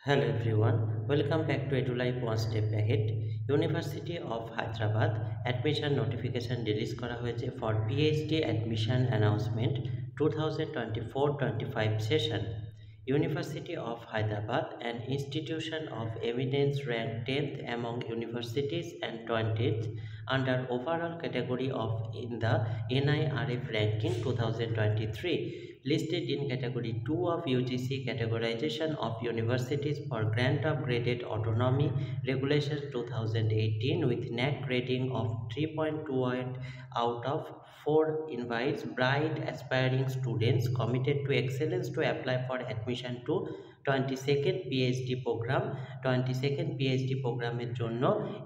Hello everyone, welcome back to EduLife One Step Ahead. University of Hyderabad admission notification release করা হয়েছে for PhD admission announcement 2024-25 session. University of Hyderabad, an institution of eminence, ranked 10th among universities and 20th under overall category of in the NIRF ranking 2023. Listed in category 2 of UGC categorization of universities for grant of graded autonomy regulations 2018 with NAC rating of 3.28 out of 4 invites bright aspiring students committed to excellence to apply for admission to 22nd PhD program. 22nd PhD প্রোগ্রামের জন্য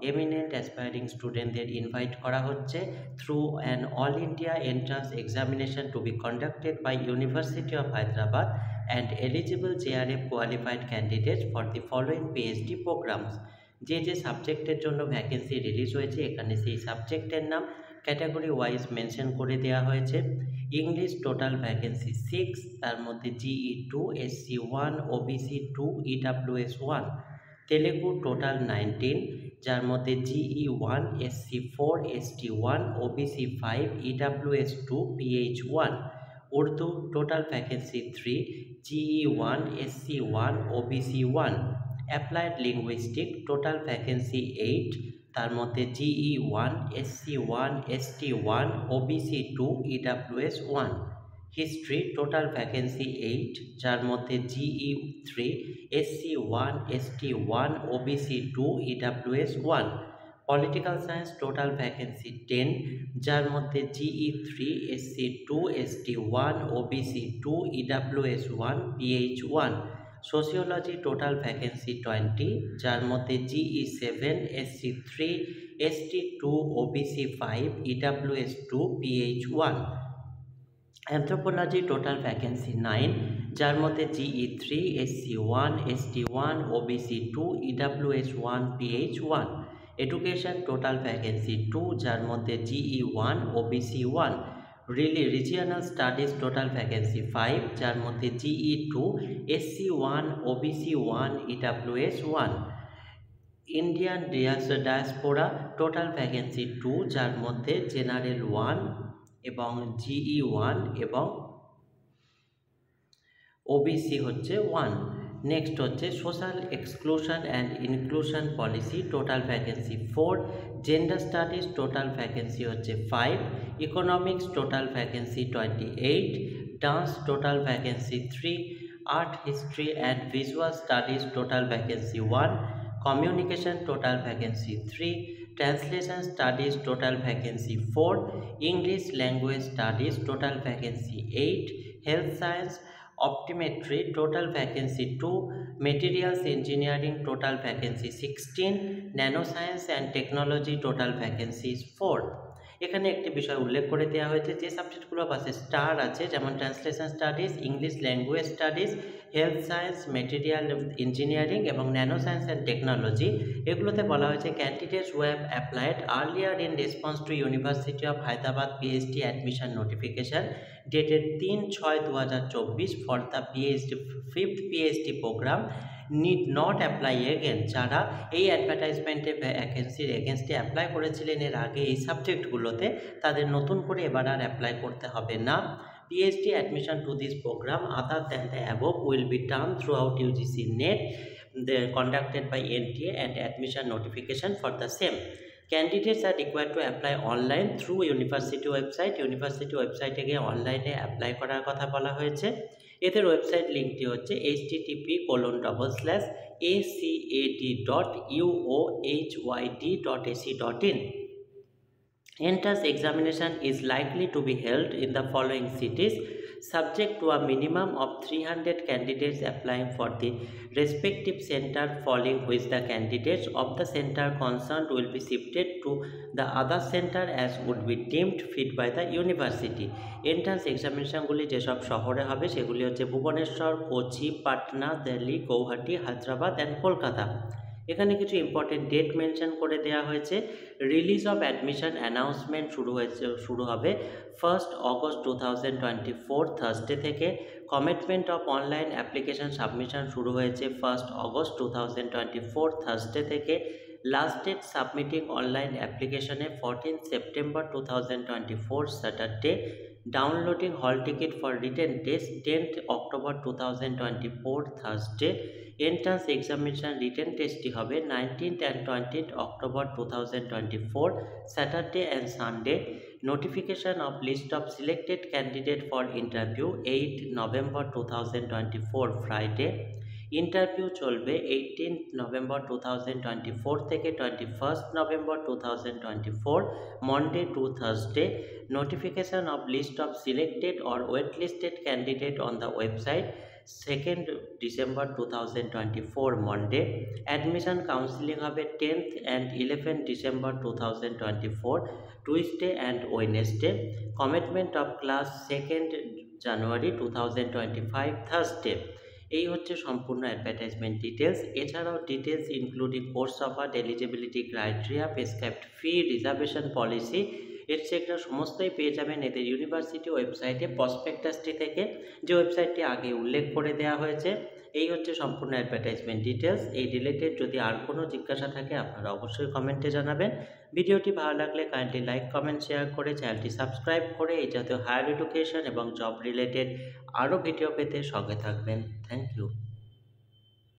eminent aspiring স্টুডেন্টদের invite করা হচ্ছে through an all India entrance examination to be conducted by university of Hyderabad and eligible JRF qualified candidates for the following PhD programs. যে সাবজেক্টের জন্য vacancy release হয়েছে এখানে সেই সাবজেক্টের নাম ক্যাটাগরি ওয়াইজ মেনশন করে দেওয়া হয়েছে। ইংলিশ টোটাল ভ্যাকেন্সি 6, তার মধ্যে GE 2, SC 1, OBC 2, EWS 1। Telugu total 19, যার মধ্যে GE 1, SC 4, ST 1, OBC 5, EWS 2, PH 1। Urdu total vacancy 3, GE 1, SC 1, OBC 1। Applied linguistic total vacancy 8, তার মধ্যে GE 1, SC 1, ST 1, OBC 2, EWS 1। History total vacancy 8, যার মধ্যে GE 3, SC 1, ST 1, OBC 2, EWS 1। Political science total vacancy 10, যার মধ্যে GE 3, SC 2, ST 1, OBC 2, EWS 1, PH 1। Sociology total vacancy 20, যার মধ্যে GE 7, SC 3, ST 2, OBC 5, EWS 2, PH 1। Anthropology total vacancy 9, যার মধ্যে GE 3, SC 1, ST 1, OBC 2, EWS 1, PH 1। Education total vacancy 2, যার মধ্যে GE 1, OBC 1। Regional studies total vacancy 5, যার মধ্যে GE 2, SC 1, OBC 1, EWS 1। Indian diaspora total vacancy 2, যার মধ্যে general 1 এবং GE 1 এবং OBC হচ্ছে 1। নেক্সট হচ্ছে social exclusion and inclusion policy total vacancy 4, gender studies total vacancy হচ্ছে 5, economics total vacancy 28, dance total vacancy 3, art history and visual studies total vacancy 1, communication total vacancy 3, translation studies total vacancy 4, English language studies total vacancy 8, health science optometry total vacancy 2, materials engineering total vacancy 16, nanoscience and technology total vacancies 4। এখানে একটি বিষয় উল্লেখ করে দেওয়া হয়েছে যে সাবজেক্টগুলো পাশে স্টার আছে যেমন translation studies, English language studies, health science, material engineering এবং ন্যানো সায়েন্স অ্যান্ড টেকনোলজি। এগুলোতে বলা হয়েছে candidates who have applied earlier in response to university of Hyderabad PhD admission notification dated 3/6/2024 for the fifth PhD program need not apply again. যারা এই অ্যাডভার্টাইজমেন্টে ভ্যাকেন্সির এগেনস্টে apply করেছিলেন এর আগে এই সাবজেক্টগুলোতে, তাদের নতুন করে এবার আর অ্যাপ্লাই করতে হবে না। PhD admission to this program other than the above will be done throughout UGC NET conducted by NTA and admission notification for the same. Candidates are required to apply online through university website. University website গিয়ে অনলাইনে apply করার কথা বলা হয়েছে। এদের website লিঙ্কটি হচ্ছে http://acad.uohyd.ac.in. Entrance examination is likely to be held in the following cities, subject to a minimum of 300 candidates applying for the respective center, following which the candidates of the center concerned will be shifted to the other center as would be deemed fit by the university. Entrance examinationগুলি যেসব শহরে হবে সেগুলি হচ্ছে Bhubaneswar, Kochi, Patna, Delhi, Guwahati, Hyderabad and Kolkata. এখানে কিছু important date mention করে দেওয়া হয়েছে। রিলিজ অফ অ্যাডমিশন অ্যানাউন্সমেন্ট শুরু হবে 1 অগস্ট 2024 থার্সডে থেকে। Commitment of online application submission শুরু হয়েছে 1 অগস্ট 2024 থার্সডে থেকে। লাস্ট ডেট সাবমিটিং অনলাইন অ্যাপ্লিকেশনে 14 September 2024 Saturday. Downloading hall ticket for written test 10th October 2024 Thursday. Entrance examination written টেস্টটি হবে 19th and 20th October 2024 Saturday and Sunday. Notification of list of selected candidate for interview 8 November 2024 Friday. Interview চলবে 18 November 2024 থেকে 21 November 2024 Monday two Thursday. Notification of list of selected or waitlisted candidate on the website 2nd December 2024 Monday. Admission counseling হবে 10th and 11th December 2024 Tuesday and Wednesday. Commitment of class 2nd January 2025 Thursday. এই হচ্ছে সম্পূর্ণ advertisement details. এছাড়াও details including course offer, eligibility criteria, prescribed fee, reservation policy etcetera সমস্তই পেয়ে যাবেন এদের university ওয়েবসাইটে প্রসপেক্টাসটি থেকে, যে ওয়েবসাইটটি আগে উল্লেখ করে দেওয়া হয়েছে। এই হচ্ছে সম্পূর্ণ অ্যাডভার্টাইজমেন্ট ডিটেলস। এই রিলেটেড যদি আর কোনো জিজ্ঞাসা থাকে আপনারা অবশ্যই কমেন্টে জানাবেন। ভিডিওটি ভালো লাগলে কাইন্ডলি লাইক, কমেন্ট, শেয়ার করে চ্যানেলটি সাবস্ক্রাইব করে এই জাতীয় হায়ার এডুকেশন এবং জব রিলেটেড আরও ভিডিও পেতে সঙ্গে থাকবেন। Thank you.